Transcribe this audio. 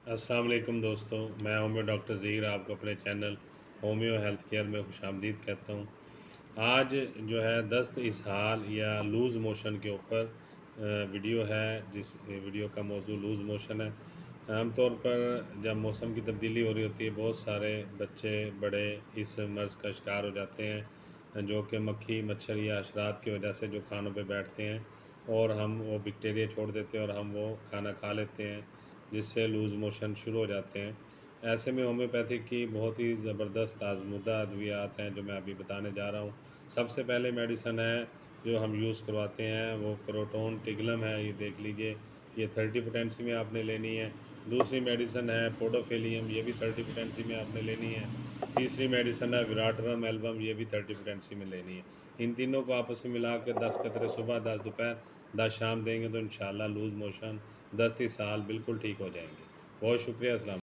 अस्सलाम वालेकुम दोस्तों, मैं होम्यो डॉक्टर ज़हीर आपको अपने चैनल होम्यो हेल्थ केयर में खुशामदीद कहता हूँ। आज जो है दस्त, इसहाल या लूज़ मोशन के ऊपर वीडियो है, जिस वीडियो का मौजू लूज़ मोशन है। आम तौर पर जब मौसम की तब्दीली हो रही होती है, बहुत सारे बच्चे बड़े इस मर्ज़ का शिकार हो जाते हैं, जो कि मक्खी मच्छर या हशरात की वजह से जो खानों पे बैठते हैं और हम वो बैक्टीरिया छोड़ देते हैं और हम वो खाना खा लेते हैं, जिससे लूज़ मोशन शुरू हो जाते हैं। ऐसे में होम्योपैथिक की बहुत ही ज़बरदस्त आज़मूदा अद्वियात हैं जो मैं अभी बताने जा रहा हूँ। सबसे पहले मेडिसिन है जो हम यूज़ करवाते हैं, वो क्रोटोन टिग्लम है, ये देख लीजिए, ये 30 पोटेंसी में आपने लेनी है। दूसरी मेडिसिन है पोडोफिलियम, ये भी 30 पोटेंसी में आपने लेनी है। तीसरी मेडिसिन है विराटरम एल्बम, ये भी 30 पोटेंसी में लेनी है। इन तीनों को आपस में मिला के 10 कतरे सुबह, 10 दोपहर, 10 शाम देंगे तो इंशाल्लाह लूज़ मोशन, दस्त, इसहाल बिल्कुल ठीक हो जाएंगे। बहुत शुक्रिया। अस्सलाम।